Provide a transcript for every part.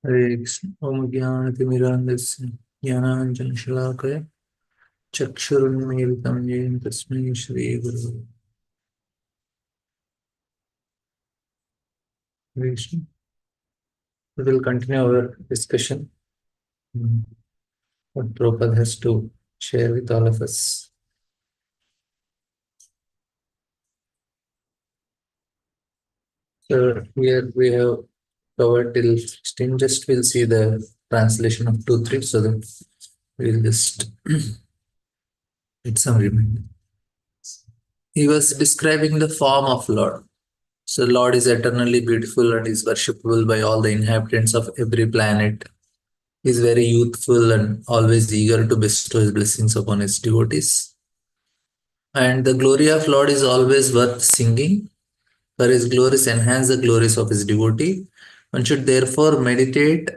हरे कृष्ण। ओम ज्ञानतिमिरान्धस्य ज्ञानाञ्जनशलाकया चक्षुरुन्मीलितं येन तस्मै श्रीगुरवे नमः। We will continue our discussion. What Prabhupada has to share with all of us. So here we have covered till 16. Just we'll see the translation of 2, 3 so that we'll just get some reminder. He was describing the form of Lord. So Lord is eternally beautiful and is worshipable by all the inhabitants of every planet. He is very youthful and always eager to bestow his blessings upon his devotees. And the glory of Lord is always worth singing, for his glories enhance the glories of his devotee. One should therefore meditate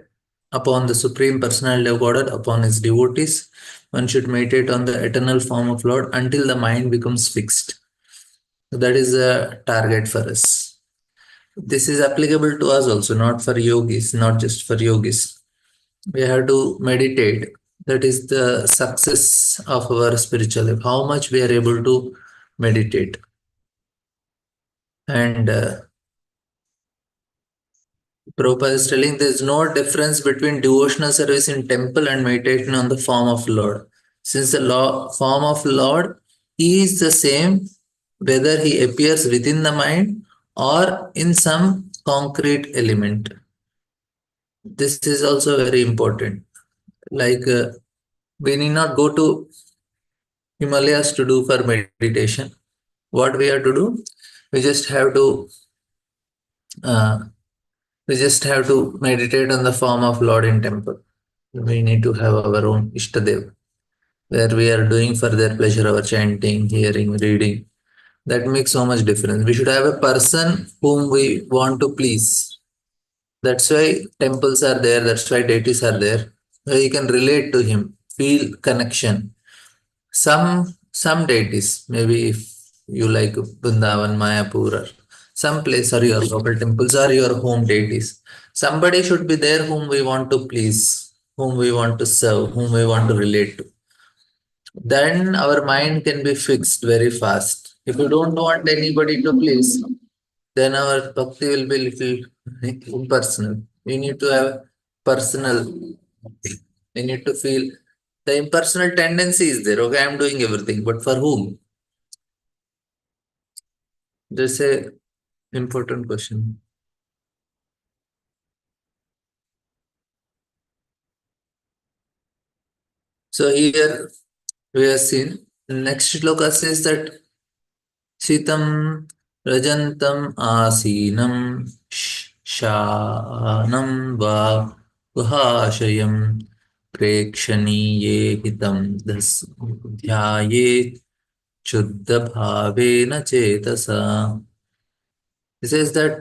upon the Supreme Personality of Godhead, upon his devotees. One should meditate on the eternal form of Lord until the mind becomes fixed. So that is the target for us. This is applicable to us also, not for yogis, not just for yogis. We have to meditate. That is the success of our spiritual life, how much we are able to meditate. And Prabhupada is telling there is no difference between devotional service in temple and meditation on the form of Lord. Since the form of Lord is the same whether he appears within the mind or in some concrete element. This is also very important. Like we need not go to Himalayas to do for meditation. What we have to do? We just have to uh, meditate on the form of Lord in temple. We need to have our own Ishtadev, where we are doing for their pleasure our chanting, hearing, reading. That makes so much difference. We should have a person whom we want to please. That's why temples are there, that's why deities are there. Where you can relate to him, feel connection. Some deities, maybe if you like Vrindavan, Mayapur, or some place or your local temples or your home deities. Somebody should be there whom we want to please, whom we want to serve, whom we want to relate to. Then our mind can be fixed very fast. If you don't want anybody to please, then our bhakti will be little impersonal. We need to have personal. We need to feel the impersonal tendency is there. Okay, I'm doing everything, but for whom? That's a important question. So here we have seen next shloka says that Sitam Rajantam Asinam Shanam Va Guhashayam Prekshaniye Hitam Das Dhyaye Chuddha Bhavena Chetasa. He says that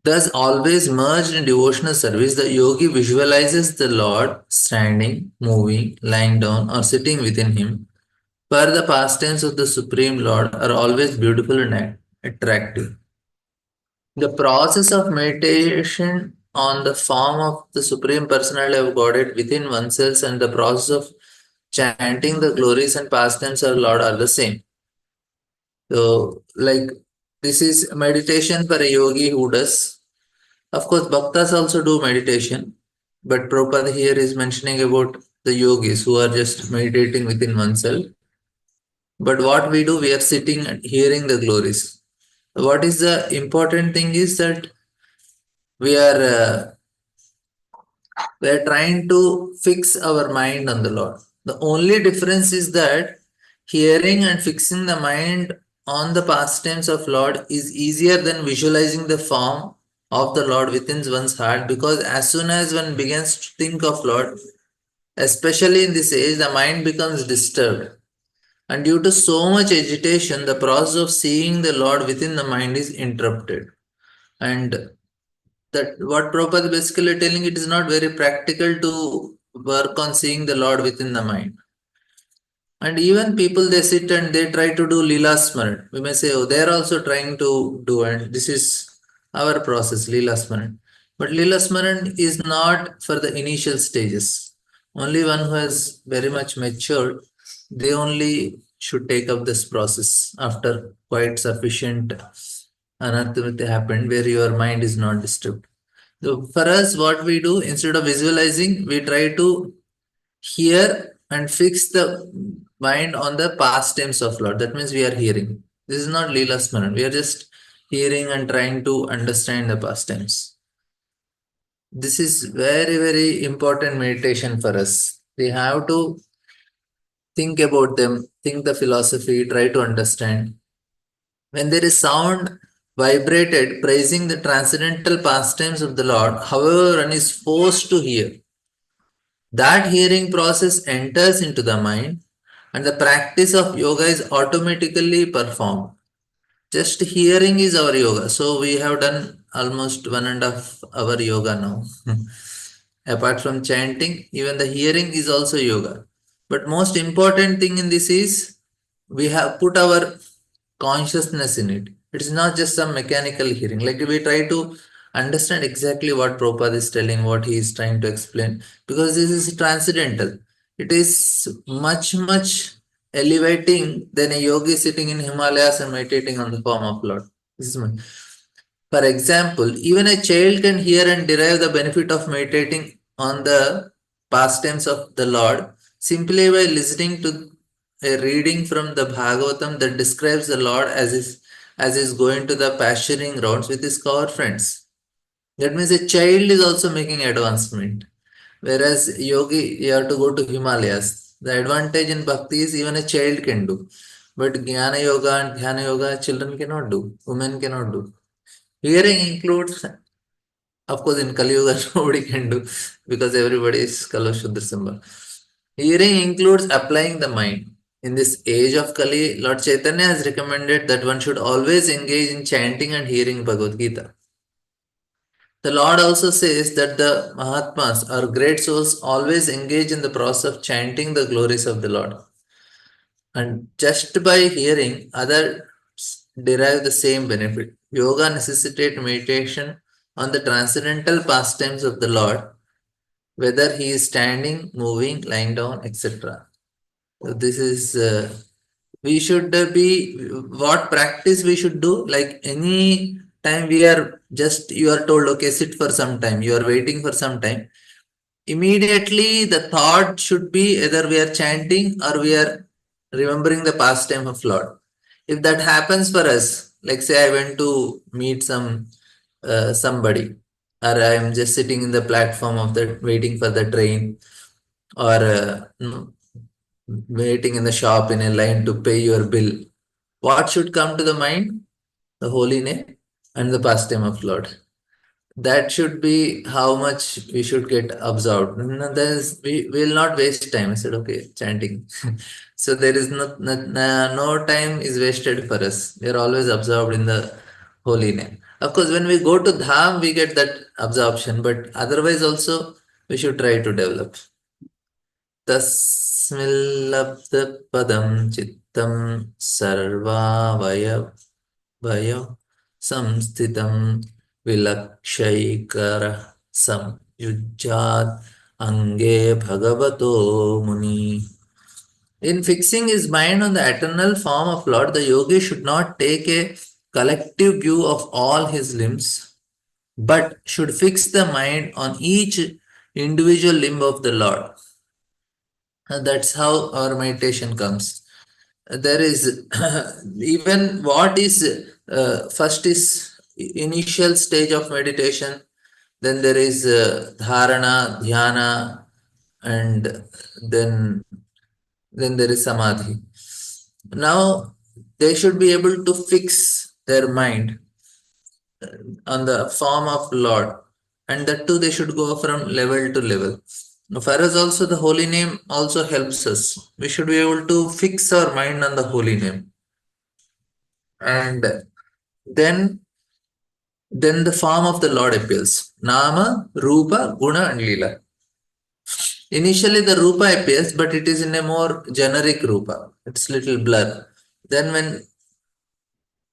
thus, always merged in devotional service, the yogi visualizes the Lord standing, moving, lying down, or sitting within him. For the pastimes of the Supreme Lord are always beautiful and attractive. The process of meditation on the form of the Supreme Personality of Godhead within oneself and the process of chanting the glories and pastimes of Lord are the same. So, like, this is meditation for a yogi who does. Of course, bhaktas also do meditation, but Prabhupada here is mentioning about the yogis who are just meditating within oneself. But what we do, we are sitting and hearing the glories. What is the important thing is that we are trying to fix our mind on the Lord. The only difference is that hearing and fixing the mind on the pastimes of Lord is easier than visualizing the form of the Lord within one's heart, because as soon as one begins to think of Lord, especially in this age, the mind becomes disturbed. And due to so much agitation, the process of seeing the Lord within the mind is interrupted. And that what Prabhupada basically telling, it is not very practical to work on seeing the Lord within the mind. And even people they sit and they try to do Leela Smaran. We may say, oh, they are also trying to do, and this is our process, Leela Smaran. But Leela Smaran is not for the initial stages. Only one who has very much matured, they only should take up this process after quite sufficient anarthamiti happened where your mind is not disturbed. So for us, what we do instead of visualizing, we try to hear and fix the mind on the past tense of Lord. That means we are hearing. This is not Leela Smaran. We are just hearing and trying to understand the past tense. This is very, very important meditation for us. We have to think about them, think the philosophy, try to understand. When there is sound vibrated praising the transcendental pastimes of the Lord, however, one is forced to hear. That hearing process enters into the mind and the practice of yoga is automatically performed. Just hearing is our yoga. So we have done almost 1.5 hour yoga now. Apart from chanting, even the hearing is also yoga. But most important thing in this is we have put our consciousness in it. It is not just some mechanical hearing. Like we try to understand exactly what Prabhupada is telling, what he is trying to explain, because this is transcendental. It is much, much elevating than a yogi sitting in Himalayas and meditating on the form of Lord. This is my. For example, even a child can hear and derive the benefit of meditating on the pastimes of the Lord simply by listening to a reading from the Bhagavatam that describes the Lord as is going to the pasturing grounds with his cow friends. That means a child is also making advancement. Whereas yogi, you have to go to Himalayas. The advantage in bhakti is even a child can do. But Jnana Yoga and Dhyana Yoga, children cannot do, women cannot do. Hearing includes, of course, in Kali Yuga, nobody can do because everybody is Kala Shuddha symbol. Hearing includes applying the mind. In this age of Kali, Lord Chaitanya has recommended that one should always engage in chanting and hearing Bhagavad Gita. The Lord also says that the Mahatmas or great souls always engage in the process of chanting the glories of the Lord. And just by hearing, others derive the same benefit. Yoga necessitates meditation on the transcendental pastimes of the Lord, whether he is standing, moving, lying down, etc. So this is we should be what practice we should do. Like any time we are just you are told okay sit for some time. You are waiting for some time. Immediately the thought should be either we are chanting or we are remembering the pastime of Lord. If that happens for us, like say I went to meet somebody, or I am just sitting in the platform of the waiting for the train, or waiting in the shop in a line to pay your bill. What should come to the mind? The holy name and the pastime of Lord. That should be how much we should get absorbed. No, we will not waste time. I said, okay, chanting. So there is no time is wasted for us. We are always absorbed in the holy name. Of course, when we go to Dham, we get that absorption, but otherwise also we should try to develop. Tasmillabda padam chittam sarvavaya Vayo samsthitam vilakshayikara samyujjat ange bhagavato muni. In fixing his mind on the eternal form of Lord, the yogi should not take a collective view of all his limbs, but should fix the mind on each individual limb of the Lord. And that's how our meditation comes. There is even what is first is initial stage of meditation, then there is dharana, dhyana, and then there is samadhi. Now they should be able to fix their mind on the form of Lord, and that too they should go from level to level. For us also the holy name also helps us. We should be able to fix our mind on the holy name. And then the form of the Lord appears. Nama, Rupa, Guna and Lila. Initially the Rupa appears, but it is in a more generic Rupa. It's little blur. Then when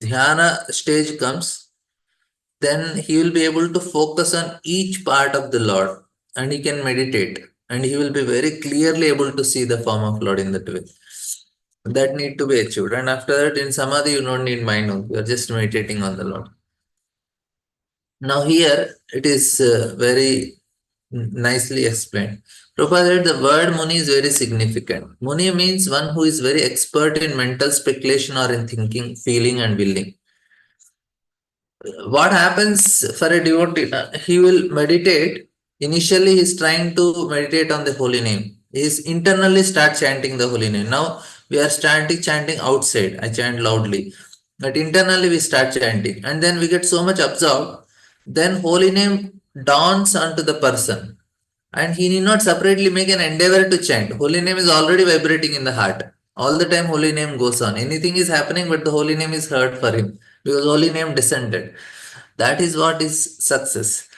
Dhyana stage comes, then he will be able to focus on each part of the Lord and he can meditate and he will be very clearly able to see the form of Lord in that way. That need to be achieved. And after that, in Samadhi, you don't need mind, you are just meditating on the Lord. Now, here it is very nicely explained. Prabhupada said the word Muni is very significant. Muni means one who is very expert in mental speculation or in thinking, feeling, and willing. What happens for a devotee? He will meditate. Initially, he's trying to meditate on the holy name. He's internally start chanting the holy name. Now we are starting chanting outside. I chant loudly, but internally we start chanting, and then we get so much absorbed. Then holy name dawns onto the person, and he need not separately make an endeavor to chant. Holy name is already vibrating in the heart. All the time holy name goes on. Anything is happening, but the holy name is heard for him because holy name descended. That is what is success.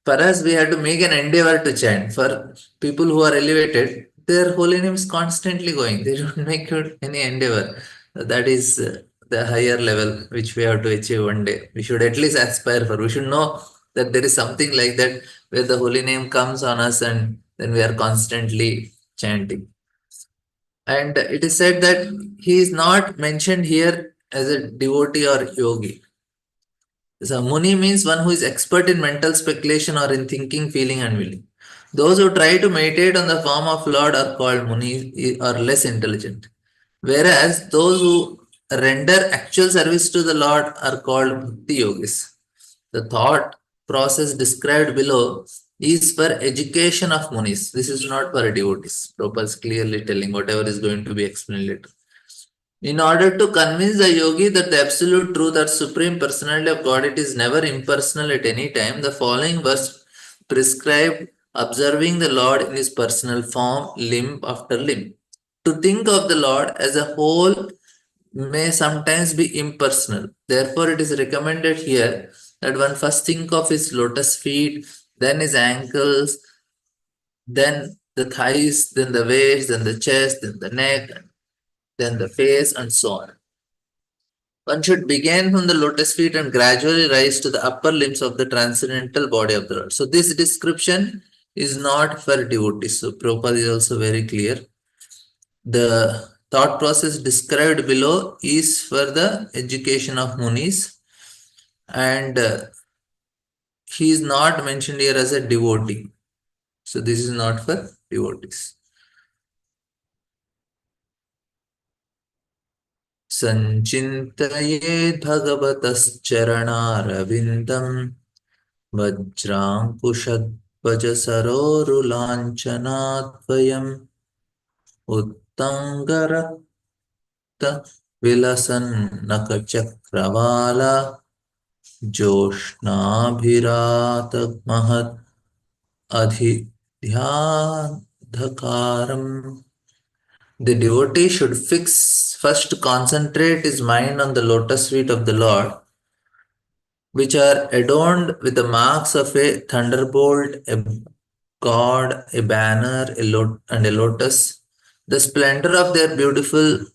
For us, we have to make an endeavor to chant. For people who are elevated, their holy name is constantly going. They don't make any endeavor. That is the higher level which we have to achieve one day. We should at least aspire for. We should know that there is something like that where the holy name comes on us and then we are constantly chanting. And it is said that he is not mentioned here as a devotee or yogi. So Muni means one who is expert in mental speculation or in thinking, feeling, and willing. Those who try to meditate on the form of Lord are called Muni or less intelligent. Whereas those who render actual service to the Lord are called Bhakti Yogis. The thought process described below is for education of Munis. This is not for devotees. Prabhupada is clearly telling whatever is going to be explained later. In order to convince the yogi that the absolute truth or supreme personality of God it is never impersonal at any time, the following verse prescribed observing the Lord in his personal form, limb after limb. To think of the Lord as a whole may sometimes be impersonal. Therefore, it is recommended here that one first think of his lotus feet, then his ankles, then the thighs, then the waist, then the chest, then the neck, then the face, and so on. One should begin from the lotus feet and gradually rise to the upper limbs of the transcendental body of the Lord. So, this description is not for devotees. So, Prabhupada is also very clear. The thought process described below is for the education of Munis, and he is not mentioned here as a devotee. So, this is not for devotees. Sanchintayed Bhagavatascharanarvindam Vajrankushadvajasarorulanchanatvayam Uttangarakta Vilasan Nakachakravala Joshnabhirata Mahat Adhidhyadhakaram. The devotee should first concentrate his mind on the lotus feet of the Lord, which are adorned with the marks of a thunderbolt, a god, a banner, and a lotus. The splendor of their beautiful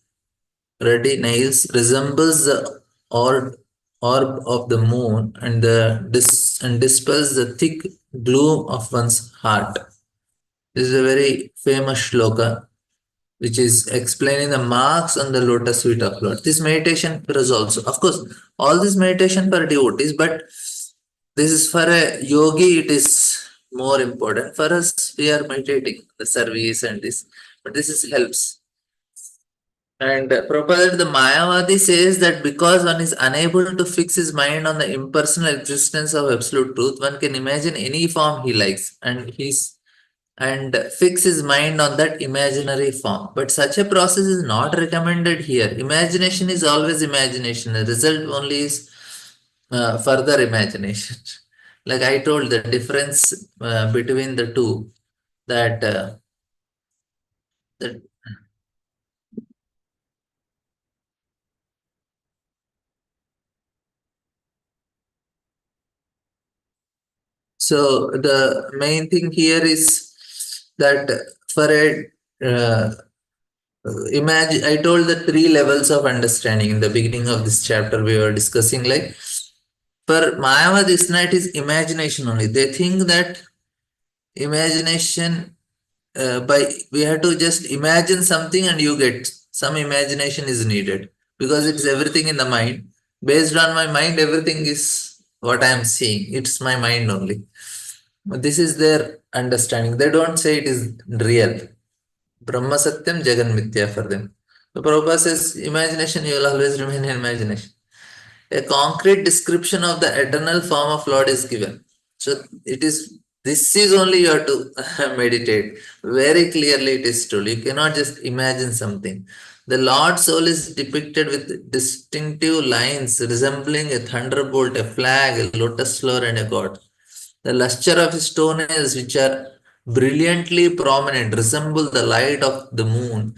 ruddy nails resembles the orb of the moon and dispels the thick gloom of one's heart. This is a very famous shloka which is explaining the marks on the lotus feet of Lord. This meditation is also, of course, all this meditation for devotees, but this is for a yogi, it is more important. For us, we are meditating the service and this, but this is helps. And Prabhupada, the Mayavadi says that because one is unable to fix his mind on the impersonal existence of absolute truth, one can imagine any form he likes, and fix his mind on that imaginary form. But such a process is not recommended here. Imagination is always imagination. The result only is further imagination. Like I told, the difference between the two, that that so the main thing here is that for a imagine, I told the three levels of understanding in the beginning of this chapter we were discussing, like For Mayavad, this night is imagination only. They think that imagination by we have to just imagine something and you get some imagination is needed because it's everything in the mind. Based on my mind, everything is what I am seeing. It's my mind only. But this is their understanding. They don't say it is real. Brahma Satyam Jagan Mithya for them. The Prabhupada says imagination, you will always remain in imagination. A concrete description of the eternal form of Lord is given. So it is this is only you have to meditate. Very clearly it is told. You cannot just imagine something. The Lord's soul is depicted with distinctive lines resembling a thunderbolt, a flag, a lotus flower, and a god. The luster of his toenails, which are brilliantly prominent, resemble the light of the moon.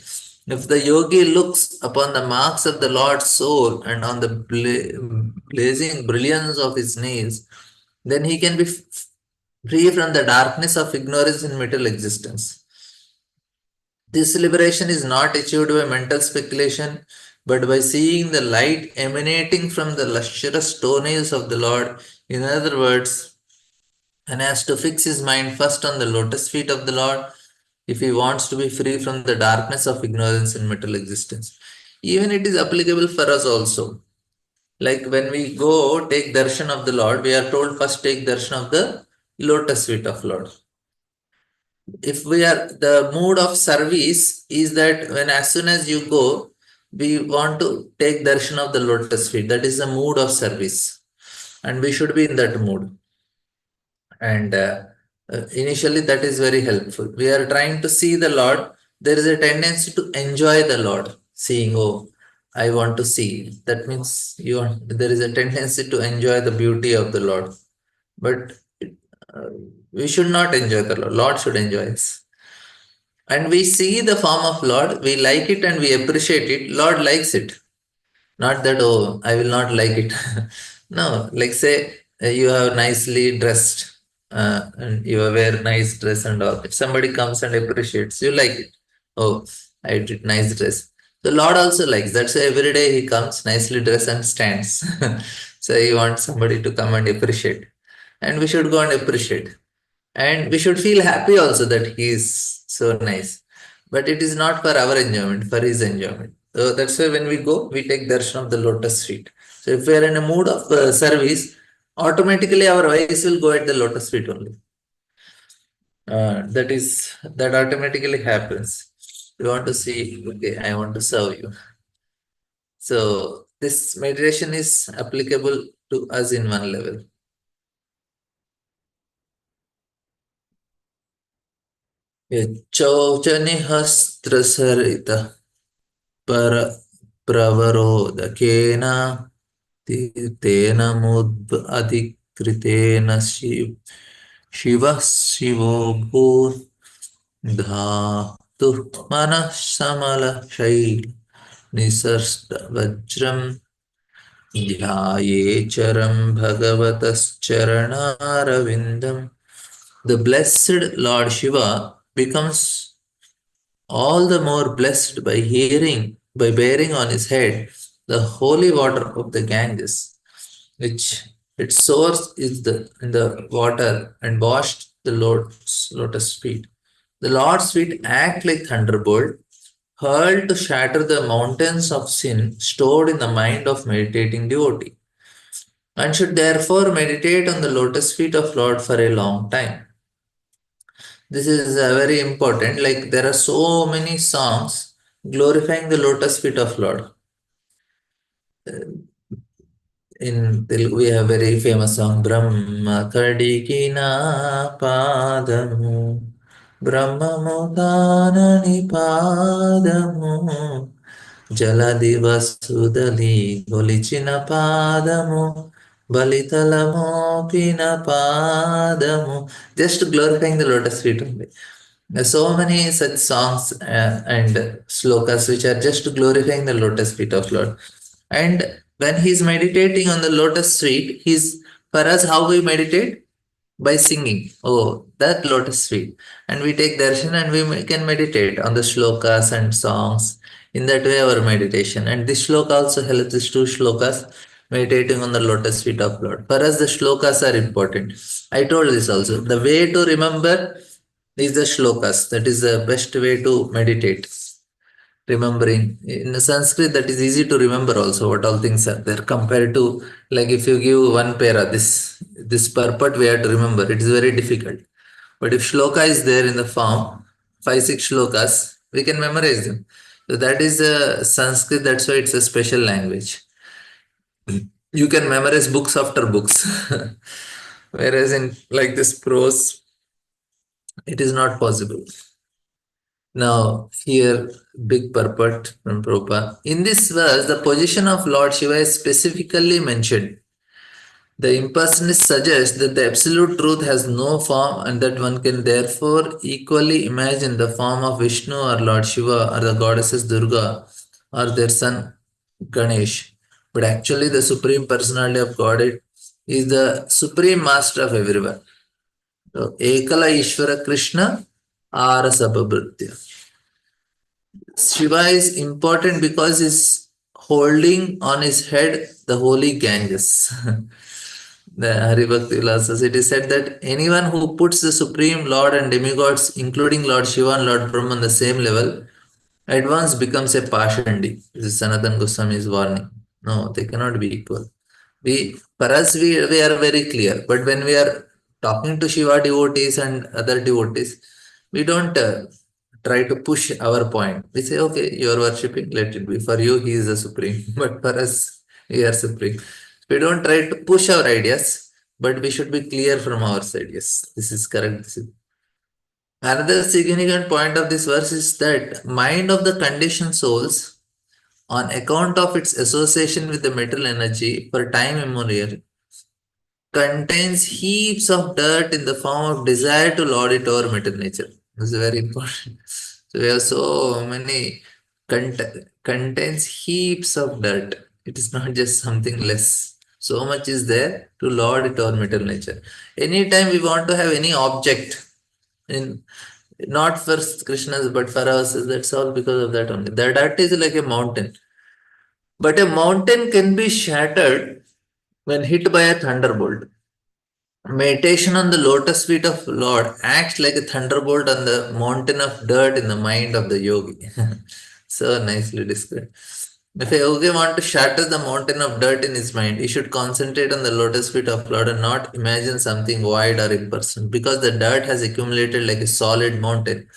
If the yogi looks upon the marks of the Lord's soul and on the blazing brilliance of his nails, then he can be free from the darkness of ignorance in material existence. This liberation is not achieved by mental speculation, but by seeing the light emanating from the lustrous toenails of the Lord. In other words, and has to fix his mind first on the lotus feet of the Lord if he wants to be free from the darkness of ignorance in material existence. Even it is applicable for us also. Like when we go take darshan of the Lord, we are told first take darshan of the lotus feet of Lord. If we are the mood of service is that when as soon as you go, we want to take darshan of the lotus feet. That is the mood of service, and we should be in that mood. And initially, that is very helpful. We are trying to see the Lord. There is a tendency to enjoy the Lord, seeing, oh, I want to see. That means there is a tendency to enjoy the beauty of the Lord. But uh, we should not enjoy the Lord. Lord should enjoy us. And we see the form of Lord, we like it and we appreciate it. Lord likes it. Not that, oh, I will not like it. No, like say you have nicely dressed and you wear nice dress and all. If somebody comes and appreciates, you like it. Oh, I did nice dress. The Lord also likes that. So every day he comes nicely dressed and stands. So he wants somebody to come and appreciate. And we should go and appreciate. And we should feel happy also that he is so nice. But it is not for our enjoyment, for his enjoyment. So that's why when we go, we take darshan of the lotus feet. So if we are in a mood of service, automatically our eyes will go at the lotus feet only. That automatically happens. We want to see, okay, I want to serve you. So this meditation is applicable to us in one level. Yachauchanihastrasarita पर प्रवरोदकेन तेन मुद् अधिकृतेन शिवः शिवो भूत् धातुः मनः समलशैल निसृष्टवज्रं ध्यायेचरं भगवतश्चरणारविन्दम्. The blessed Lord Shiva becomes all the more blessed by bearing on his head the holy water of the Ganges, which its source is in the water and washed the Lord's lotus feet. The Lord's feet act like thunderbolt, hurled to shatter the mountains of sin stored in the mind of meditating devotee, and should therefore meditate on the lotus feet of Lord for a long time. This is very important. Like there are so many songs glorifying the lotus feet of Lord. In Telugu, we have very famous song Brahma Kadikina Padamu Brahma Mudanani Padamu Jaladi Vasudali Golichina Padamu Balitala Mopina Padamu. Just glorifying the lotus feet only. There's so many such songs and slokas which are just glorifying the lotus feet of Lord. And when he's meditating on the lotus feet, he's for us how we meditate? By singing. Oh, that lotus feet. And we take darshan and can meditate on the shlokas and songs. In that way, our meditation. And this shloka also helps, these two shlokas meditating on the lotus feet of Lord. For us, the shlokas are important. I told this also. The way to remember is the shlokas. That is the best way to meditate. Remembering in Sanskrit, that is easy to remember also what all things are there compared to, like, if you give one para, this purport we have to remember. It is very difficult. But if shloka is there in the form, five, six shlokas, we can memorize them. So that is Sanskrit, that's why it's a special language. You can memorize books after books. Whereas in like this prose, it is not possible. Now, here, big purport from Prabhupada. In this verse, the position of Lord Shiva is specifically mentioned. The impersonalist suggests that the absolute truth has no form and that one can therefore equally imagine the form of Vishnu or Lord Shiva or the goddesses Durga or their son Ganesh. But actually, the Supreme Personality of Godhead is the Supreme Master of everyone. So, Ekala Ishvara Krishna Ara Sabhabhritya. Shiva is important because he's holding on his head the holy Ganges. The Haribhakti Vilasas, it is said that anyone who puts the Supreme Lord and demigods, including Lord Shiva and Lord Brahma, on the same level, at once becomes a Pashandi. This is Sanatan Goswami's warning. No, they cannot be equal. For us, we are very clear. But when we are talking to Shiva devotees and other devotees, we don't try to push our point. We say, okay, you are worshipping, let it be. For you, he is the supreme. But for us, we are supreme. We don't try to push our ideas, but we should be clear from our side. Yes, this is correct. Another significant point of this verse is that mind of the conditioned souls, on account of its association with the material energy for time immemorial, contains heaps of dirt in the form of desire to lord it over material nature. This is very important. So we have so many contains heaps of dirt. It is not just something less. So much is there to lord it over material nature. Anytime we want to have any object in, not for Krishna's but for us, that's all because of that only. The dirt is like a mountain. But a mountain can be shattered when hit by a thunderbolt. Meditation on the lotus feet of Lord acts like a thunderbolt on the mountain of dirt in the mind of the yogi. So nicely described. If a yogi wants to shatter the mountain of dirt in his mind, he should concentrate on the lotus feet of Lord and not imagine something void or impersonal. Because the dirt has accumulated like a solid mountain,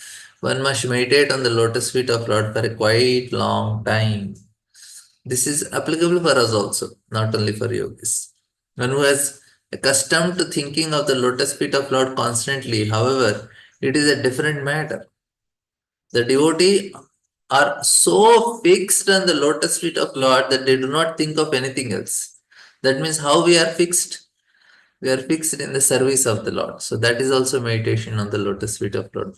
one must meditate on the lotus feet of Lord for a quite long time. This is applicable for us also, not only for yogis. One who has accustomed to thinking of the lotus feet of Lord constantly, however, it is a different matter. The devotee are so fixed on the lotus feet of Lord that they do not think of anything else. That means how we are fixed? We are fixed in the service of the Lord. So that is also meditation on the lotus feet of Lord.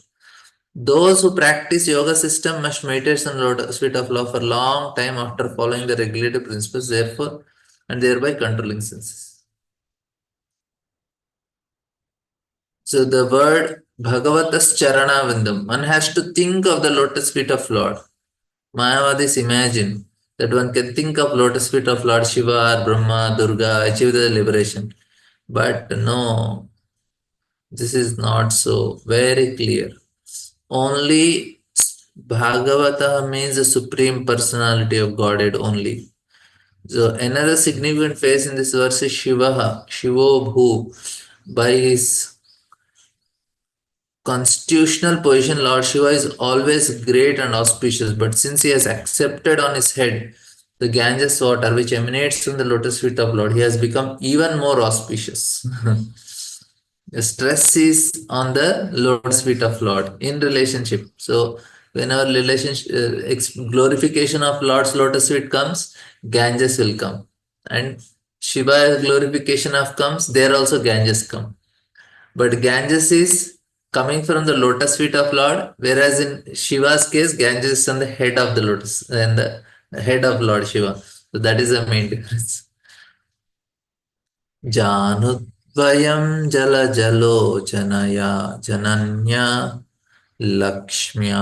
Those who practice yoga system must meditate on lotus feet of love for a long time after following the regulative principles, therefore, and thereby controlling senses. So the word Bhagavatas Charana Vindam, one has to think of the lotus feet of Lord. Mayavadis imagine that one can think of lotus feet of Lord Shiva or Brahma, Durga, achieve the liberation. But no, this is not so very clear. Only Bhagavata means the Supreme Personality of Godhead only. So another significant phase in this verse is Shivaha, Shivobhu. By his constitutional position, Lord Shiva is always great and auspicious, but since he has accepted on his head the Ganges water which emanates from the lotus feet of Lord, he has become even more auspicious. The stress is on the lotus feet of Lord in relationship. So whenever relationship glorification of Lord's lotus feet comes, Ganges will come, and Shiva glorification of comes, there also Ganges come. But Ganges is coming from the lotus feet of Lord, whereas in Shiva's case, Ganges is on the head of the lotus and the head of Lord Shiva. So that is the main difference. जानुद्वयं जलजलोचनया जनन्या लक्ष्म्याखिलस्य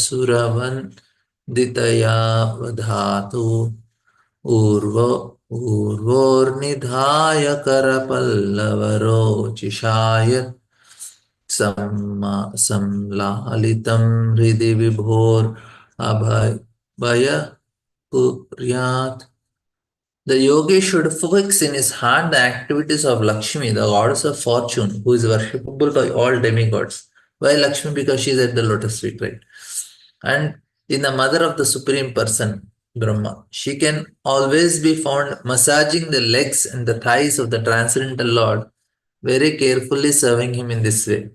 सुरवन्दितया वधातु ऊर्व ऊर्वोर्निधाय करपल्लवरोचिषाय संलालितं हृदि विभोर अभय कुर्यात्. The yogi should fix in his heart the activities of Lakshmi, the goddess of fortune, who is worshipable by all demigods. Why Lakshmi? Because she is at the lotus feet, right? And in the mother of the Supreme Person, Brahma, she can always be found massaging the legs and the thighs of the Transcendental Lord, very carefully serving him in this way.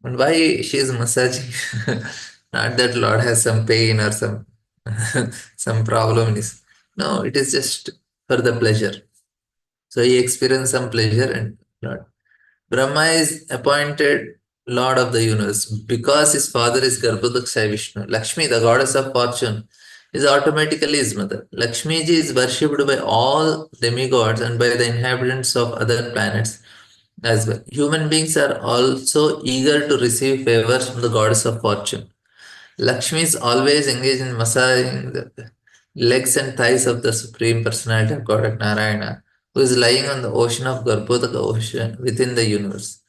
And why she is massaging? Not that Lord has some pain or some some problem in his. No, it is just for the pleasure. So he experienced some pleasure and Lord. Brahma is appointed Lord of the universe because his father is Garbhodaksha Vishnu. Lakshmi, the goddess of fortune, is automatically his mother. Lakshmi ji is worshipped by all demigods and by the inhabitants of other planets as well. Human beings are also eager to receive favors from the goddess of fortune. Lakshmi is always engaged in massaging the legs and thighs of the Supreme Personality of God Narayana, who is lying on the ocean of Garbhodaka ocean within the universe.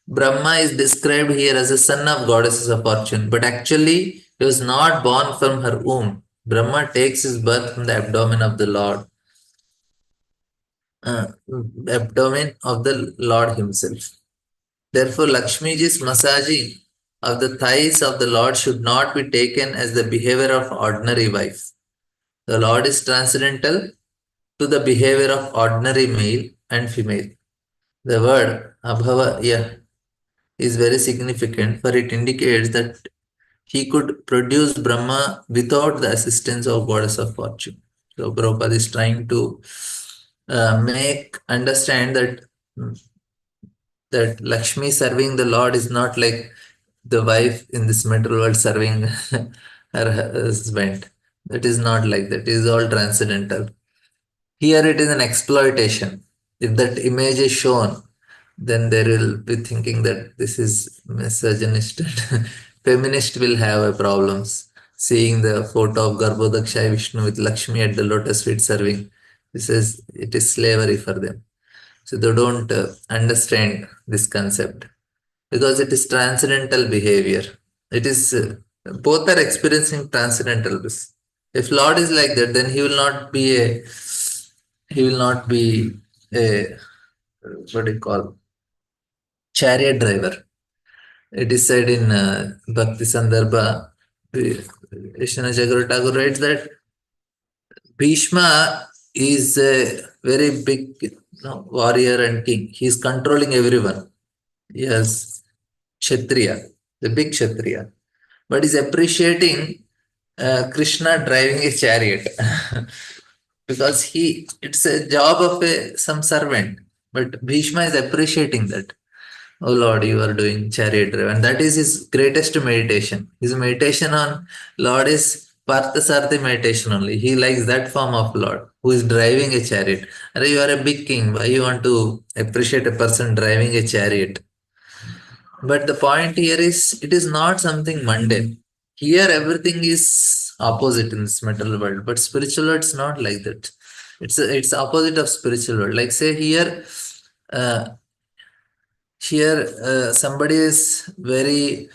Brahma is described here as a son of goddesses of fortune, but actually he was not born from her womb. Brahma takes his birth from the uh, abdomen of the Lord himself. Therefore, Lakshmiji's massaging of the thighs of the Lord should not be taken as the behavior of ordinary wife. The Lord is transcendental to the behavior of ordinary male and female. The word abhava is very significant, for it indicates that he could produce Brahma without the assistance of goddess of fortune. So Prabhupada is trying to make understand that Lakshmi serving the Lord is not like the wife in this material world serving her husband. That is not like that. It is all transcendental. Here it is an exploitation. If that image is shown, then they will be thinking that this is misogynist and feminist will have a problems seeing the photo of Garbhodaksha Vishnu with Lakshmi at the lotus feet serving. This is it is slavery for them. So they don't understand this concept because it is transcendental behavior. It is both are experiencing transcendental bliss. If Lord is like that, then he will not be a what do you call chariot driver. It is said in Bhakti Sandarbha, Krishna Jagara Thakur writes that Bhishma is a very big warrior and king. He is controlling everyone. Yes, Kshatriya, the big Kshatriya. But is appreciating Krishna driving a chariot because it's a job of some servant. But Bhishma is appreciating that. Oh Lord, you are doing chariot drive. And that is his greatest meditation. His meditation on Lord is Parthasarthi meditation only. He likes that form of Lord who is driving a chariot. And you are a big king. Why you want to appreciate a person driving a chariot? But the point here is it is not something mundane. Here everything is opposite in this material world, but spiritual world is not like that. It's opposite of spiritual world. Like say uh, here somebody is very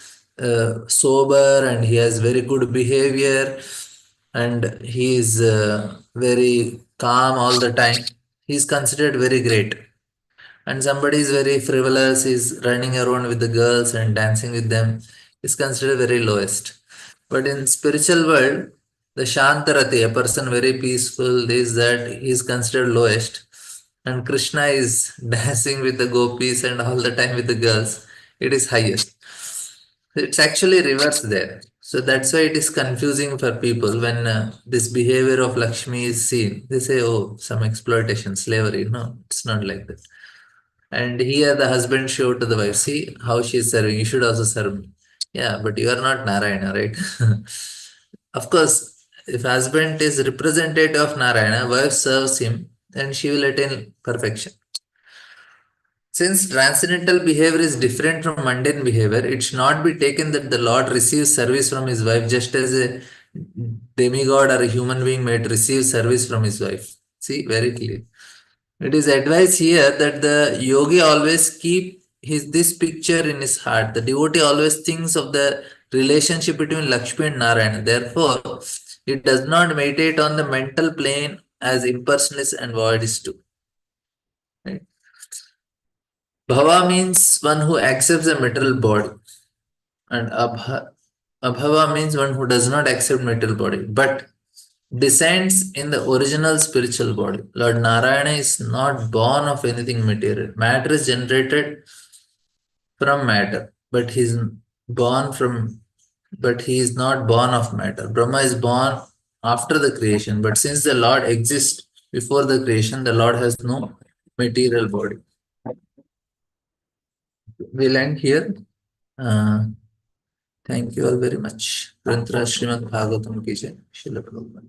sober and he has very good behavior and he is very calm all the time. He is considered very great and somebody is very frivolous, is running around with the girls and dancing with them, is considered very lowest. But in spiritual world, the Shantarati, a person very peaceful, this, that, he is considered lowest. And Krishna is dancing with the gopis and all the time with the girls. It is highest. It's actually reverse there. So that's why it is confusing for people when this behavior of Lakshmi is seen. They say, oh, some exploitation, slavery. No, it's not like that. And here the husband showed to the wife, see how she is serving. You should also serve me. Yeah, but you are not Narayana, right? Of course, if husband is representative of Narayana, wife serves him, then she will attain perfection. Since transcendental behavior is different from mundane behavior, it should not be taken that the Lord receives service from his wife just as a demigod or a human being might receive service from his wife. See, very clear. It is advised here that the yogi always keep this picture in his heart. The devotee always thinks of the relationship between Lakshmi and Narayana. Therefore, it does not meditate on the mental plane as impersonalists and voidists do. Right? Bhava means one who accepts a material body, and abhava means one who does not accept material body, but descends in the original spiritual body. Lord Narayana is not born of anything material. Matter is generated from matter, but born from he is not born of matter. Brahma is born after the creation, but since the Lord exists before the creation, the Lord has no material body. We'll end here. Thank you all very much. Granthra Srimad Bhagavatam ki jai. Srila Prabhupada.